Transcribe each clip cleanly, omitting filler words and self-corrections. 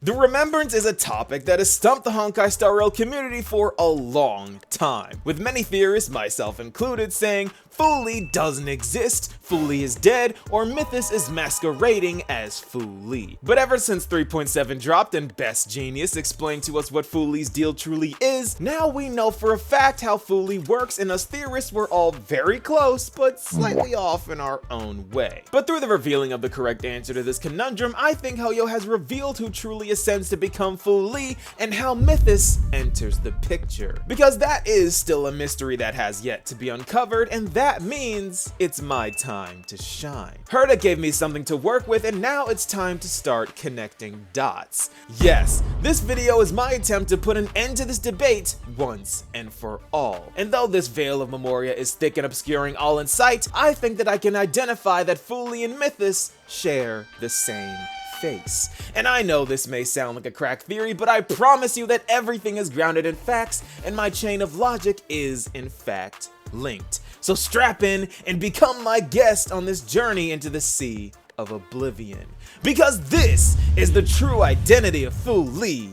The Remembrance is a topic that has stumped the Honkai Star Rail community for a long time, with many theorists, myself included, saying Fuli doesn't exist, Fuli is dead, or Mythus is masquerading as Fuli. But ever since 3.7 dropped and Best Genius explained to us what Fuli's deal truly is, now we know for a fact how Fuli works, and us theorists were all very close, but slightly off in our own way. But through the revealing of the correct answer to this conundrum, I think Hoyo has revealed who truly ascends to become Fuli and how Mythus enters the picture. Because that is still a mystery that has yet to be uncovered, and that means it's my time to shine. Herta gave me something to work with, and now it's time to start connecting dots. Yes, this video is my attempt to put an end to this debate once and for all. And though this veil of Memoria is thick and obscuring all in sight, I think that I can identify that Fuli and Mythus share the same face. And I know this may sound like a crack theory, but I promise you that everything is grounded in facts, and my chain of logic is in fact linked. So strap in and become my guest on this journey into the sea of oblivion. Because this is the true identity of Fuli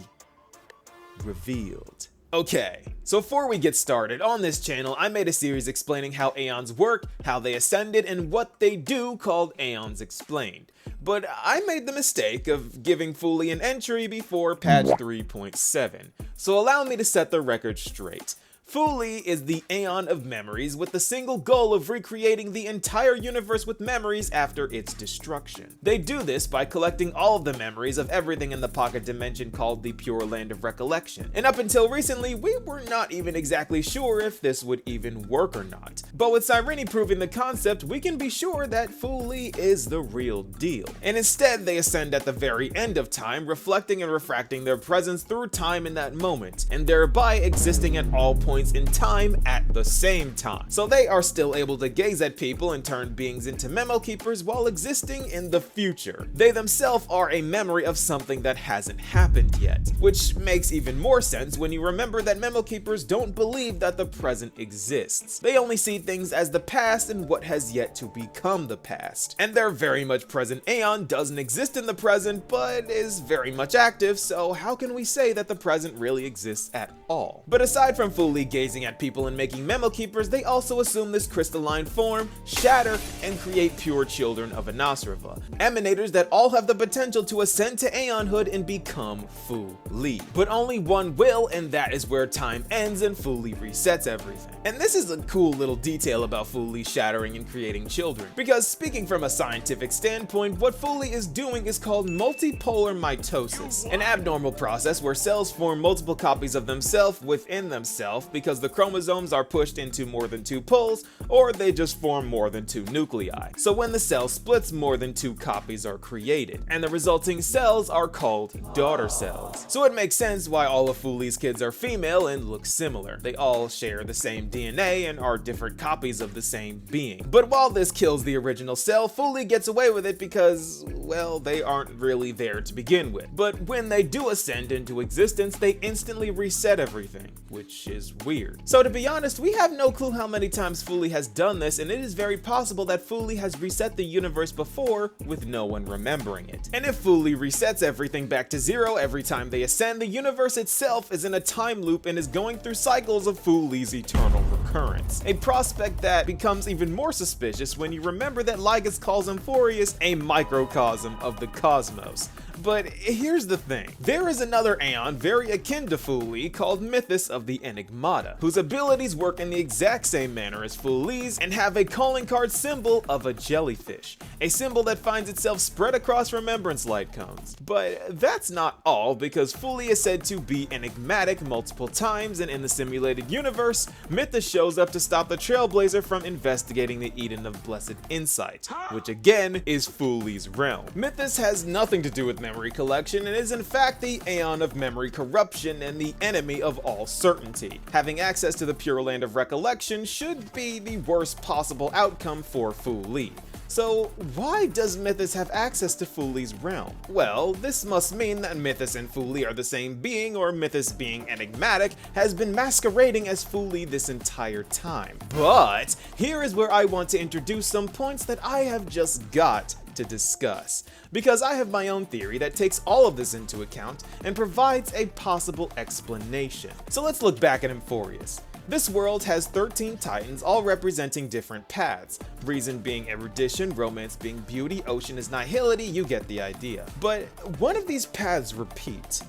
revealed. Okay, so before we get started, on this channel I made a series explaining how Aeons work, how they ascended, and what they do called Aeons Explained. But I made the mistake of giving Fuli an entry before patch 3.7, so allow me to set the record straight. Fuli is the Aeon of Memories with the single goal of recreating the entire universe with memories after its destruction. They do this by collecting all of the memories of everything in the pocket dimension called the Pure Land of Recollection. And up until recently, we were not even exactly sure if this would even work or not. But with Cyrene proving the concept, we can be sure that Fuli is the real deal. And instead, they ascend at the very end of time, reflecting and refracting their presence through time in that moment, and thereby existing at all points in time at the same time. So they are still able to gaze at people and turn beings into memo keepers while existing in the future. They themselves are a memory of something that hasn't happened yet, which makes even more sense when you remember that memo keepers don't believe that the present exists. They only see things as the past and what has yet to become the past. And their very much present Aeon doesn't exist in the present, but is very much active, so how can we say that the present really exists at all? But aside from Fuli gazing at people and making memo keepers, they also assume this crystalline form, shatter, and create pure children of Anasrava, emanators that all have the potential to ascend to Aeonhood and become Fuli. But only one will, and that is where time ends and Fuli resets everything. And this is a cool little detail about Fuli shattering and creating children, because speaking from a scientific standpoint, what Fuli is doing is called multipolar mitosis, an abnormal process where cells form multiple copies of themselves within themselves because the chromosomes are pushed into more than two poles, or they just form more than two nuclei. So when the cell splits, more than two copies are created, and the resulting cells are called daughter cells. So it makes sense why all of Fuli's kids are female and look similar. They all share the same DNA and are different copies of the same being. But while this kills the original cell, Fuli gets away with it because, well, they aren't really there to begin with. But when they do ascend into existence, they instantly reset everything, which is weird. So to be honest, we have no clue how many times Fuli has done this, and it is very possible that Fuli has reset the universe before with no one remembering it. And if Fuli resets everything back to zero every time they ascend, the universe itself is in a time loop and is going through cycles of Fuli's eternal recurrence. A prospect that becomes even more suspicious when you remember that Lygus calls Emphorius a microcosm of the cosmos. But here's the thing, there is another Aeon very akin to Fuli called Mythus of the Enigmata, whose abilities work in the exact same manner as Fuli's and have a calling card symbol of a jellyfish, a symbol that finds itself spread across Remembrance light cones. But that's not all, because Fuli is said to be enigmatic multiple times, and in the simulated universe, Mythus shows up to stop the Trailblazer from investigating the Eden of Blessed Insight, which again is Fuli's realm. Mythus has nothing to do with memory collection and is in fact the Aeon of memory corruption and the enemy of all certainty. Having access to the Pure Land of Recollection should be the worst possible outcome for Fuli. So why does Mythus have access to Fuli's realm? Well, this must mean that Mythus and Fuli are the same being, or Mythus, being enigmatic, has been masquerading as Fuli this entire time. But here is where I want to introduce some points that I have just got to discuss, because I have my own theory that takes all of this into account and provides a possible explanation. So let's look back at Euphorius. This world has 13 titans, all representing different paths. Reason being erudition, romance being beauty, ocean is nihility, you get the idea. But one of these paths repeat.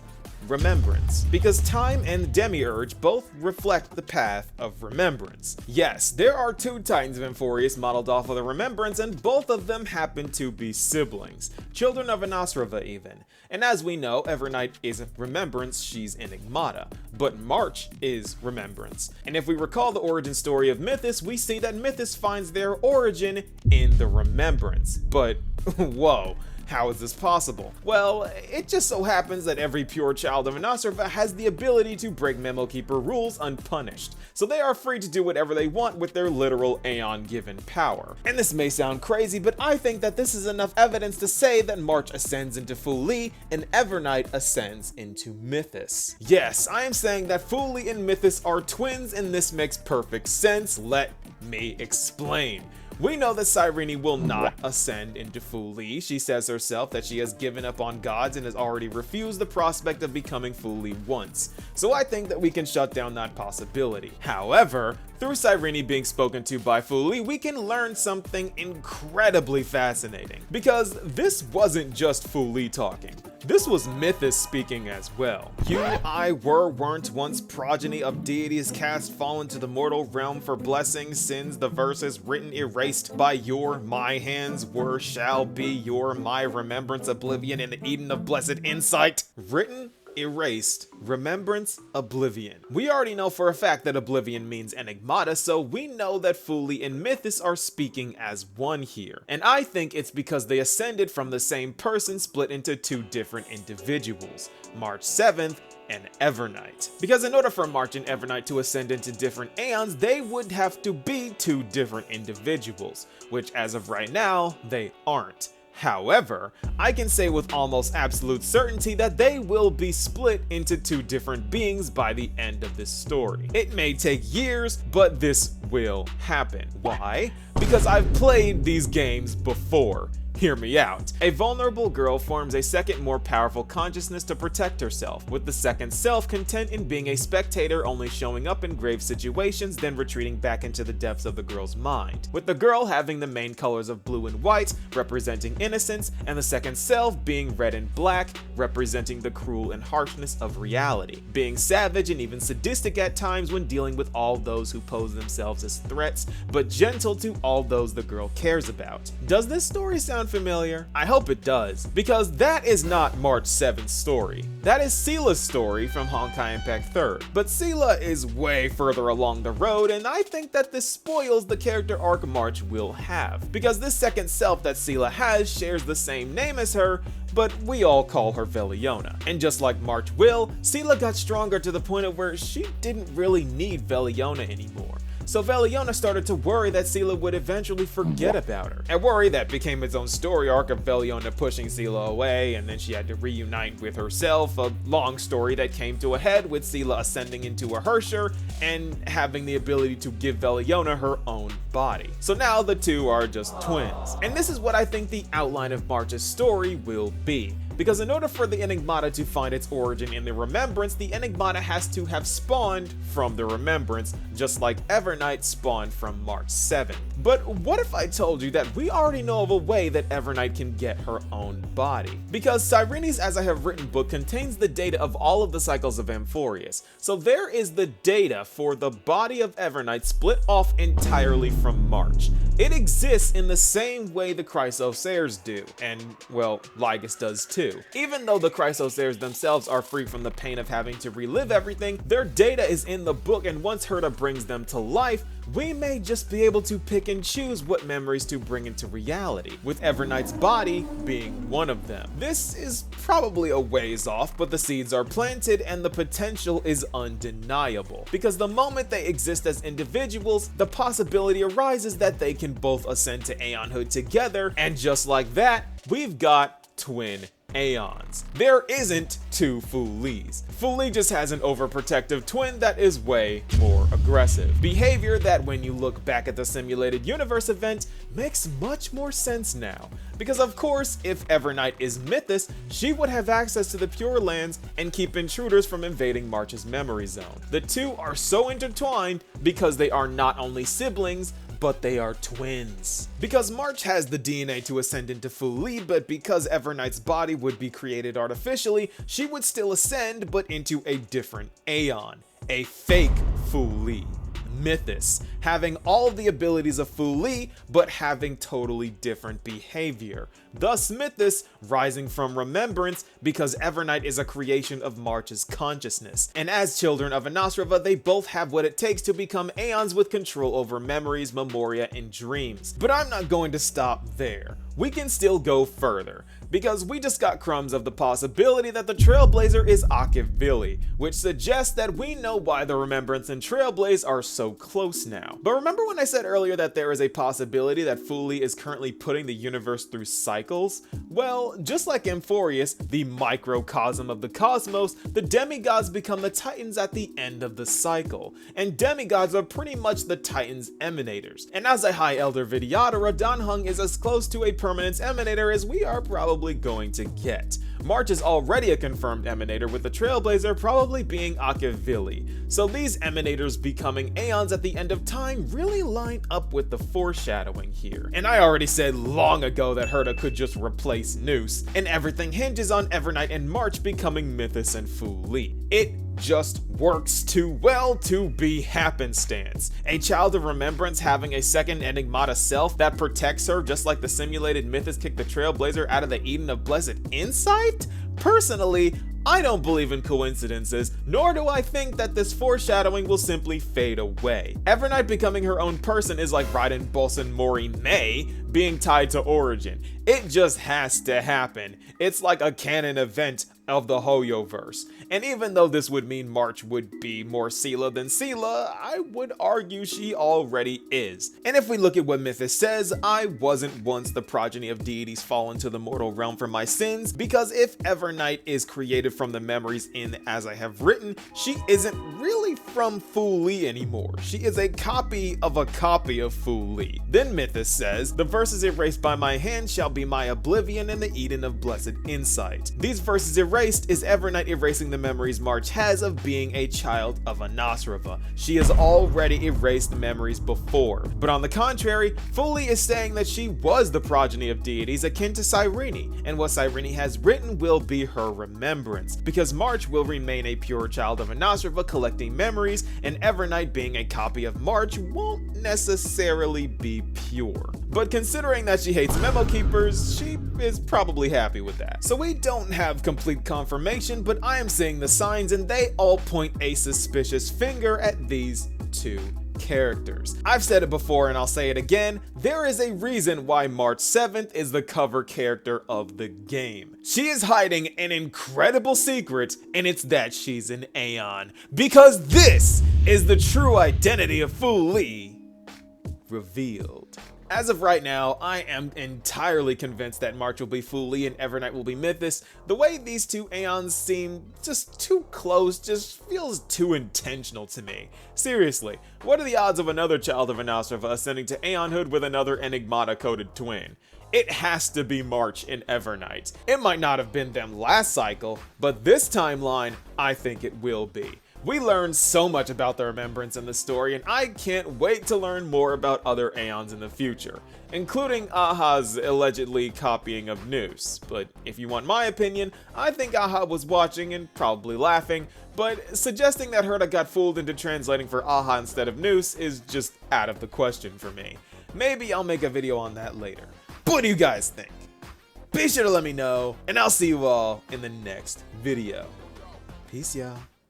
Remembrance, because time and Demiurge both reflect the path of remembrance. Yes, there are 2 titans of Euphorius modeled off of the Remembrance, and both of them happen to be siblings, children of Anosrava even. And as we know, Evernight is Remembrance, she's Enigmata, but March is Remembrance. And if we recall the origin story of Mythus, we see that Mythus finds their origin in the Remembrance. But whoa. How is this possible? Well, it just so happens that every pure child of Anosrava has the ability to break Memo Keeper rules unpunished, so they are free to do whatever they want with their literal Aeon-given power. And this may sound crazy, but I think that this is enough evidence to say that March ascends into Fuli and Evernight ascends into Mythus. Yes, I am saying that Fuli and Mythus are twins, and this makes perfect sense. Let me explain. We know that Cyrene will not ascend into Fuli. She says herself that she has given up on gods and has already refused the prospect of becoming Fuli once. So I think that we can shut down that possibility. However, through Cyrene being spoken to by Fuli, we can learn something incredibly fascinating. Because this wasn't just Fuli talking. This was Mythus speaking as well. You, I, weren't once progeny of deities cast fallen to the mortal realm for blessings, sins, the verses written erased by my hands were, shall be your, my remembrance, oblivion, and the Eden of blessed insight. Written, erased, remembrance, oblivion. We already know for a fact that oblivion means Enigmata, so we know that Fuli and Mythus are speaking as one here. And I think it's because they ascended from the same person split into 2 different individuals, March 7th and Evernight. Because in order for March and Evernight to ascend into different Aeons, they would have to be 2 different individuals, which as of right now, they aren't. However, I can say with almost absolute certainty that they will be split into 2 different beings by the end of this story. It may take years, but this will happen. Why? Because I've played these games before. Hear me out. A vulnerable girl forms a second, more powerful consciousness to protect herself, with the second self content in being a spectator, only showing up in grave situations, then retreating back into the depths of the girl's mind, with the girl having the main colors of blue and white, representing innocence, and the second self being red and black, representing the cruel and harshness of reality, being savage and even sadistic at times when dealing with all those who pose themselves as threats, but gentle to all those the girl cares about. Does this story sound familiar? I hope it does, because that is not March 7's story. That is Seele's story from Honkai Impact 3rd. But Seele is way further along the road, and I think that this spoils the character arc March will have, because this second self that Seele has shares the same name as her, but we all call her Veliona. And just like March will, Seele got stronger to the point of where she didn't really need Veliona anymore. So Veliona started to worry that Seele would eventually forget about her. A worry that became its own story arc of Veliona pushing Seele away, and then she had to reunite with herself, a long story that came to a head with Seele ascending into a Hersher and having the ability to give Veliona her own body. So now the 2 are just twins. And this is what I think the outline of March's story will be. Because in order for the Enigmata to find its origin in the Remembrance, the Enigmata has to have spawned from the Remembrance, just like Evernight spawned from March 7th. But what if I told you that we already know of a way that Evernight can get her own body? Because Cyrene's As I Have Written book contains the data of all of the cycles of Euphorius. So there is the data for the body of Evernight split off entirely from March. It exists in the same way the Chrysosairs do, and well, Lygus does too. Even though the Chrysosairs themselves are free from the pain of having to relive everything, their data is in the book, and once Herta brings them to life, we may just be able to pick and choose what memories to bring into reality, with Evernight's body being one of them. This is probably a ways off, but the seeds are planted and the potential is undeniable. Because the moment they exist as individuals, the possibility arises that they can both ascend to Aeonhood together, and just like that, we've got twin Aeons. There isn't 2 Fulis. Fuli just has an overprotective twin that is way more aggressive. Behavior that when you look back at the simulated universe event, makes much more sense now. Because of course, if Evernight is Mythus, she would have access to the Pure Lands and keep intruders from invading March's memory zone. The two are so intertwined because they are not only siblings, but they are twins. Because March has the DNA to ascend into Fuli, but because Evernight's body would be created artificially, she would still ascend, but into a different Aeon. A fake Fuli. Mythus, having all the abilities of Fuli, but having totally different behavior. Thus Mythus rising from Remembrance because Evernight is a creation of March's consciousness. And as children of Anosrava, they both have what it takes to become Aeons with control over memories, memoria, and dreams. But I'm not going to stop there. We can still go further, because we just got crumbs of the possibility that the Trailblazer is Akavili, which suggests that we know why the Remembrance and Trailblaze are so close now. But remember when I said earlier that there is a possibility that Fuli is currently putting the universe through cycles? Well, just like Amphorius, the microcosm of the cosmos, the demigods become the titans at the end of the cycle, and demigods are pretty much the titans' emanators. And as a High Elder Vidyadhara, Danhung is as close to a permanence emanator as we are probably going to get. March is already a confirmed emanator, with the Trailblazer probably being Akavili, so these emanators becoming Aeons at the end of time really line up with the foreshadowing here. And I already said long ago that Herta could just replace Noose, and everything hinges on Evernight and March becoming Mythus and Fuli. It just works too well to be happenstance. A child of Remembrance having a second Enigmata self that protects her just like the simulated Mythus kicked the Trailblazer out of the Eden of Blessed Insight? Personally, I don't believe in coincidences, nor do I think that this foreshadowing will simply fade away. Evernight becoming her own person is like Raiden Bolson Mori May being tied to Origin. It just has to happen. It's like a canon event of the Hoyoverse. And even though this would mean March would be more Sela than Sela, I would argue she already is. And if we look at what Mythus says, I wasn't once the progeny of deities fallen to the mortal realm for my sins, because if Evernight is created from the memories in As I Have Written, she isn't really from Fuli anymore. She is a copy of Fuli. Then Mythus says, the verses erased by my hand shall be my oblivion in the Eden of Blessed Insight. These verses erased is Evernight erasing the memories March has of being a child of Anosrava. She has already erased the memories before. But on the contrary, Fuli is saying that she was the progeny of deities akin to Cyrene, and what Cyrene has written will be her remembrance, because March will remain a pure child of Anosrava collecting memories, and Evernight being a copy of March won't necessarily be pure. But considering that she hates memo keepers, she is probably happy with that. So we don't have complete confirmation, but I am seeing the signs and they all point a suspicious finger at these two characters. I've said it before and I'll say it again, there is a reason why March 7th is the cover character of the game. She is hiding an incredible secret, and it's that she's an Aeon. Because this is the true identity of Fuli revealed. As of right now, I am entirely convinced that March will be Fuli and Evernight will be Mythus. The way these two Aeons seem just too close just feels too intentional to me. Seriously, what are the odds of another child of Anosrava ascending to Aeonhood with another Enigmata-coded twin? It has to be March and Evernight. It might not have been them last cycle, but this timeline, I think it will be. We learned so much about the Remembrance in the story, and I can't wait to learn more about other Aeons in the future, including Aha's allegedly copying of Noose. But if you want my opinion, I think Aha was watching and probably laughing, but suggesting that Herta got fooled into translating for Aha instead of Noose is just out of the question for me. Maybe I'll make a video on that later. What do you guys think? Be sure to let me know, and I'll see you all in the next video. Peace, y'all.